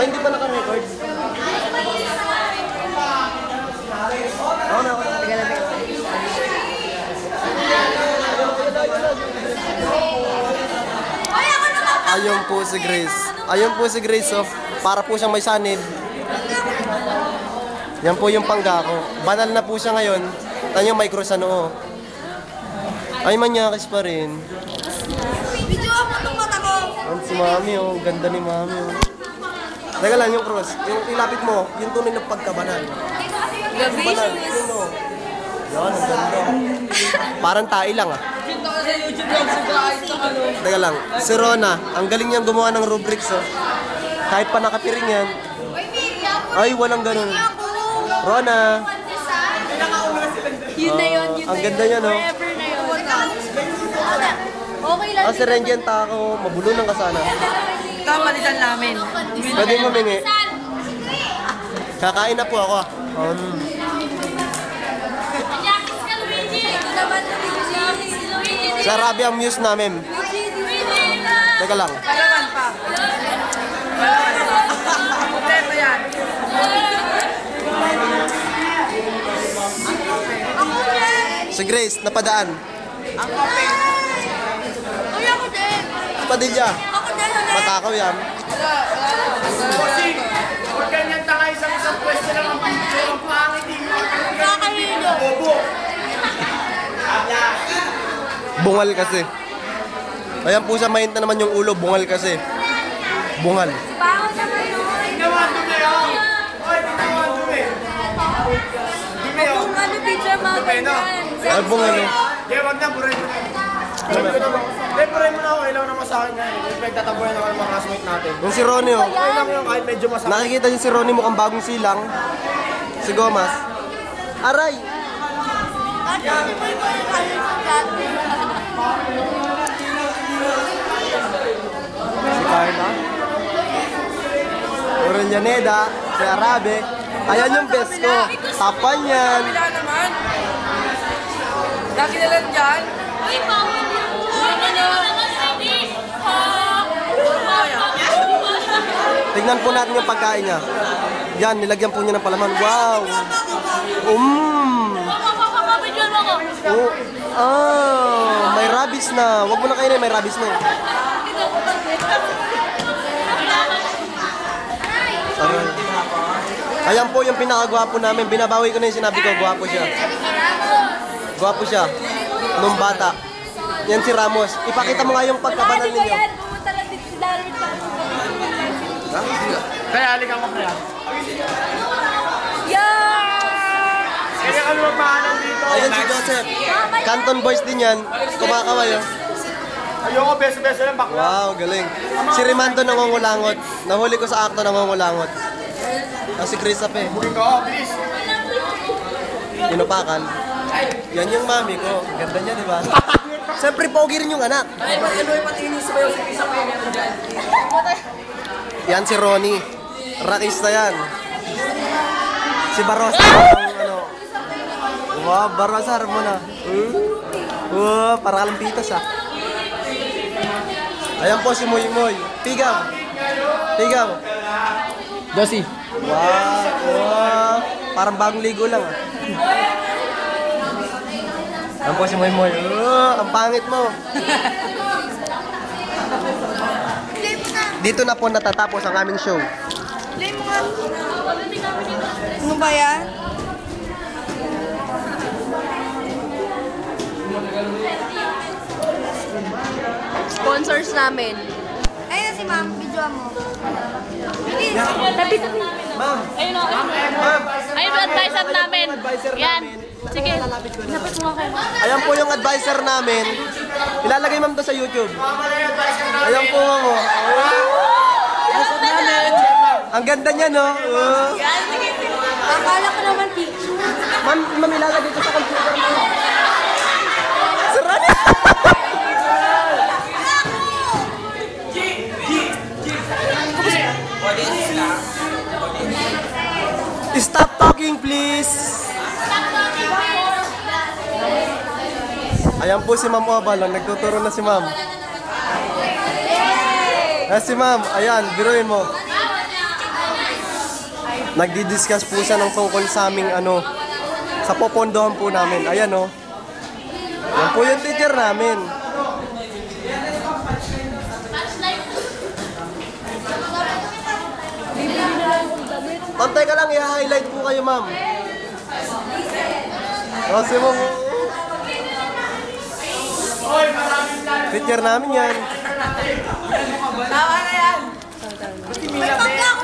Ay, hindi pa naka-record. Oo na. Ayun po si Grace. Ayun po si Grace, oh. Para po siyang may sanib. Yan po yung panggako. Banal na po siya ngayon. Tanyo may cross ano, oh. Ay, manyakis pa rin. Video ako itong mata ko. Ang si Mami, oh. Ganda ni Mami, oh. Teka lang, yung cross. Yung ilapit mo, yung tunay ng pagkabanal. Gabi. Banal. Yun, oh. Yan, ang ganda. Parang tae lang, ah. Teka lang, si Rona, ang galing niyang gumawa ng rubrics, oh. Kahit pa nakapiring yan. Ay, walang ganun. Rona. Yun na yun, Ang ganda niya, no? Forever na yun. Okay lang. Si Renjen Taco, mabulunan ka sana. Kapalitan namin. Pwede mo mingi. Kakain na po ako. Sa Arabi ang muse namin. Teka lang. Palaman pa. Kompleto yan. Si Grace, napadaan. Ang kope. Ay, ako din. Padilla. Ako din. Matakaw yan. Kasi, huwag ganyan tanga isang pwesto lang ang picture. Ang pangit yung Nakakahilo. bobo. Bungal kasi. Ayan po sa mainit na naman yung ulo. Bungal kasi. Bungal. Pangat naman yun. Ginawa dumi, oh. Oy, ginawa dumi. Dumi, oh. Kung ano picture mga ganyan. Ay, bungal, oh. Kaya wag na, buray mo na. Buray mo na ako. Ilaw naman sa akin yan. Nagtatabuyan ako ng mga classmate natin. Yung si Ronnie, oh. Okay lang yun kahit medyo masakit. Nakikita niyo si Ronnie mukhang bagong silang. Si Gomas. Aray! Si Carla. Oranjaneda. Si Arabe. Ayan yung best ko. Tapan yan. Wala naman. Lagi na lang dyan. Tignan po natin yung pagkain niya. Yan, nilagyan po niya ng palaman. Wow! Oh, may rabies na. Huwag mo na kainin, may rabies na. Aray. Ayan po yung pinakagwapo namin. Binabawi ko na yung sinabi ko, gwapo siya. Gwapo siya. Nung bata. Yan si Ramos. Ipakita mo nga yung pagkabanal ninyo. Kaya, halika mo kaya. Yeah! Kaya kami magpahalan dito. Ayun si Joseph. Canton Boys din yan. Kumakaway, oh. Ayoko, beso-beso lang bakla. Wow, galing. Si Rimando nangungulangot. Nahuli ko sa akto nangungulangot. Si Christopher. Bugin ka, bilis. Inupakan. Yan yung mami ko. Ganda niya, di ba? Siyempre, pogi rin yung anak. Ay, ano yung patingin sa bayo si Pisa pa yung meron dyan? Yan si Ronnie. Rakista yan. Si Barosa. Ano. Wow, Barosa, harap mo na. Wow, para kalang pitas, ah. Ayan po si Moy Moy. Pigaw. Pigaw. Josie. Wow, wow. Parang bagong ligo lang, ah. Ayan po si Moy Moy. Ang pangit mo. Dito na po natatapos ang aming show. Play mo nga. Ano ba yan? Sponsors namin. Ayun si ma'am, video mo. Bilis. Tabi-tabi. Ma'am. Ayun o. Ma'am. Ayun yung advisor namin. Advisor Yan. namin. Sige. Lapit mo kayo. Ayan po yung advisor namin. Ilalagay ma'am to sa YouTube. Ayan po ma'am. Oh. Ang ganda niya, no? Akala ko naman teacher. Ma'am, ilalagay ko sa computer mo. Sarap! Stop talking, please! Ayan po si Ma'am Obalon. Nagtuturo na si Ma'am. Ayan si Ma'am. Ayan, biruin mo. Nagdi-discuss po siya ng tungkol sa aming ano, sa popondohan po namin. Ayan o. Yan po yung teacher namin. Pantay ka lang, i-highlight po kayo, ma'am. Kasi mo. Teacher namin yan. Tawa na yan. May pangka